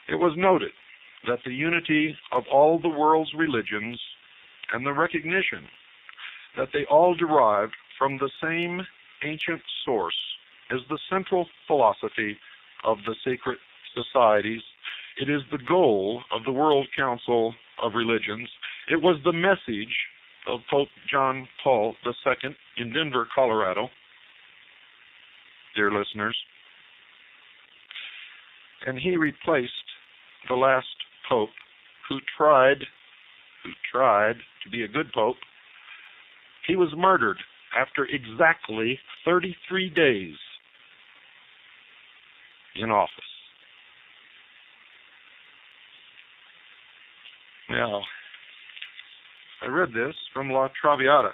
It was noted that the unity of all the world's religions and the recognition that they all derived from the same ancient source is the central philosophy of the sacred societies. It is the goal of the World Council of Religions. It was the message of Pope John Paul II in Denver, Colorado, dear listeners. And he replaced the last pope who tried to be a good pope. He was murdered after exactly 33 days in office. Now, I read this from La Traviata.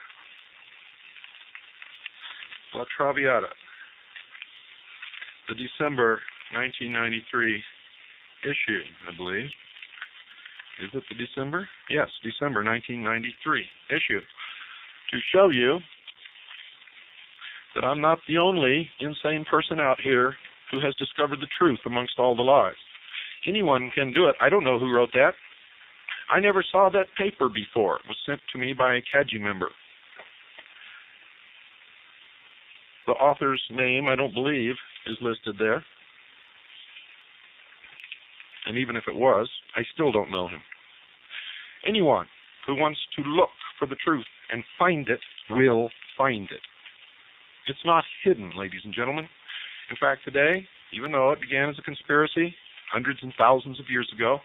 La Traviata, the December 1993 issue, I believe. Is it the December? Yes, December 1993 issue. To show you that I'm not the only insane person out here who has discovered the truth amongst all the lies. Anyone can do it. I don't know who wrote that. I never saw that paper before. It was sent to me by a CAGI member. The author's name, I don't believe, is listed there. And even if it was, I still don't know him. Anyone who wants to look for the truth and find it will find it. It's not hidden, ladies and gentlemen. In fact, today, even though it began as a conspiracy hundreds and thousands of years ago,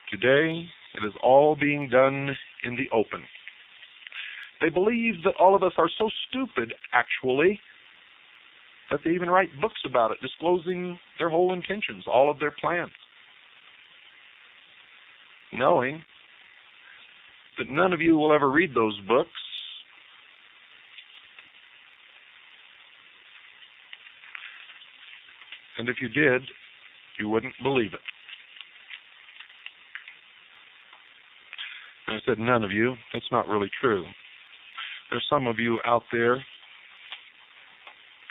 today it is all being done in the open. They believe that all of us are so stupid, actually, that they even write books about it, disclosing their whole intentions, all of their plans, knowing that none of you will ever read those books. And if you did, you wouldn't believe it. And I said, none of you. That's not really true. There's some of you out there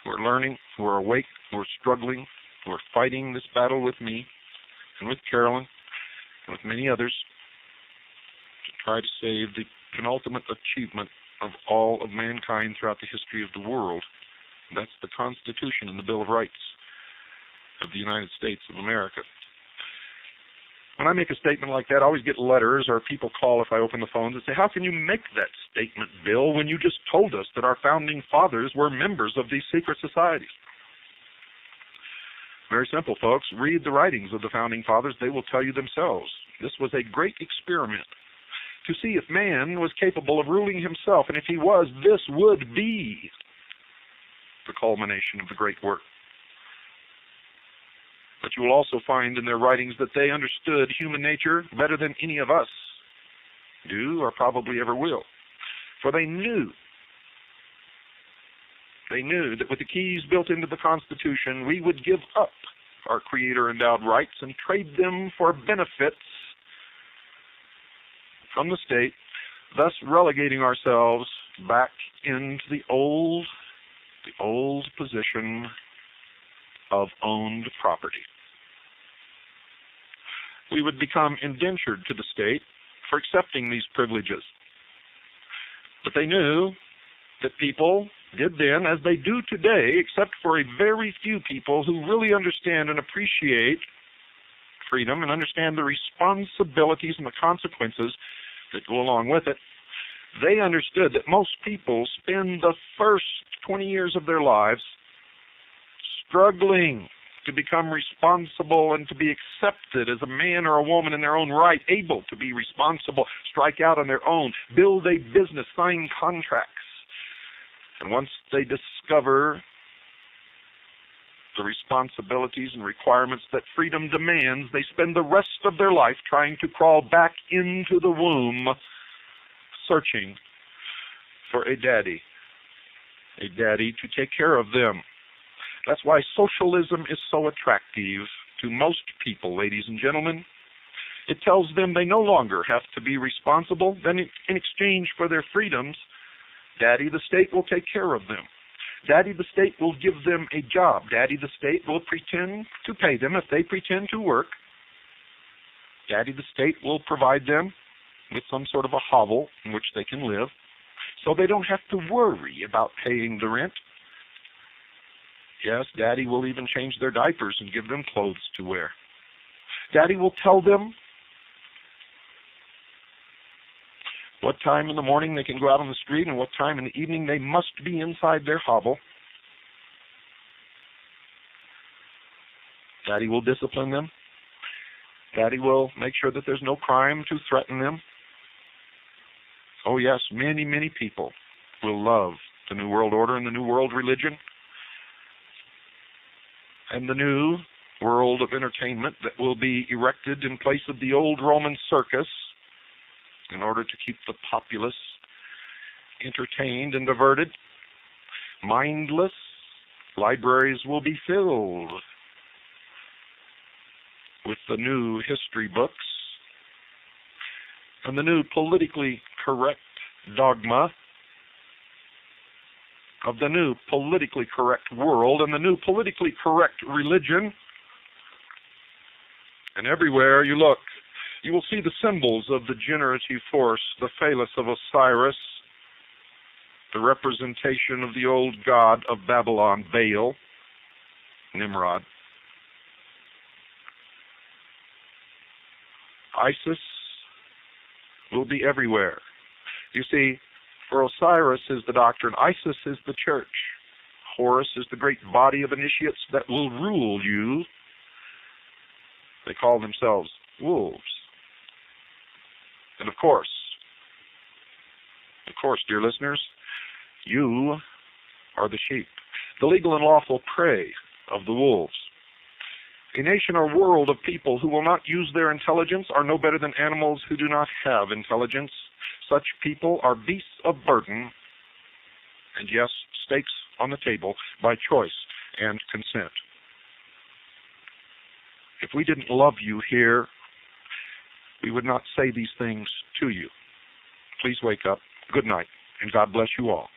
who are learning, who are awake, who are struggling, who are fighting this battle with me and with Carolyn and with many others to try to save the penultimate achievement of all of mankind throughout the history of the world. That's the Constitution and the Bill of Rights of the United States of America. When I make a statement like that, I always get letters or people call if I open the phones and say, how can you make that statement, Bill, when you just told us that our founding fathers were members of these secret societies? Very simple, folks. Read the writings of the founding fathers. They will tell you themselves. This was a great experiment to see if man was capable of ruling himself, and if he was, this would be the culmination of the great work. But you will also find in their writings that they understood human nature better than any of us do or probably ever will. For they knew that with the keys built into the Constitution, we would give up our Creator-endowed rights and trade them for benefits from the state, thus relegating ourselves back into the old position of owned property. We would become indentured to the state for accepting these privileges. But they knew that people did then, as they do today, except for a very few people who really understand and appreciate freedom and understand the responsibilities and the consequences that go along with it. They understood that most people spend the first 20 years of their lives struggling to become responsible and to be accepted as a man or a woman in their own right, able to be responsible, strike out on their own, build a business, sign contracts. And once they discover the responsibilities and requirements that freedom demands, they spend the rest of their life trying to crawl back into the womb, searching for a daddy to take care of them. That's why socialism is so attractive to most people, ladies and gentlemen. It tells them they no longer have to be responsible. Then in exchange for their freedoms, Daddy, the state, will take care of them. Daddy the state will give them a job. Daddy the state will pretend to pay them if they pretend to work. Daddy the state will provide them with some sort of a hovel in which they can live, so they don't have to worry about paying the rent. Yes, Daddy will even change their diapers and give them clothes to wear. Daddy will tell them what time in the morning they can go out on the street and what time in the evening they must be inside their hovel. Daddy will discipline them. Daddy will make sure that there's no crime to threaten them. Oh yes, many, many people will love the New World Order and the New World Religion and the new world of entertainment that will be erected in place of the old Roman circus in order to keep the populace entertained and diverted. Mindless libraries will be filled with the new history books and the new politically correct dogma of the new politically correct world and the new politically correct religion. And everywhere you look, you will see the symbols of the generative force, the phallus of Osiris, the representation of the old god of Babylon, Baal, Nimrod. Isis will be everywhere. You see, for Osiris is the doctrine, Isis is the church. Horus is the great body of initiates that will rule you. They call themselves wolves. And of course, dear listeners, you are the sheep, the legal and lawful prey of the wolves. A nation or world of people who will not use their intelligence are no better than animals who do not have intelligence. Such people are beasts of burden, and yes, stakes on the table by choice and consent. If we didn't love you here, we would not say these things to you. Please wake up. Good night, and God bless you all.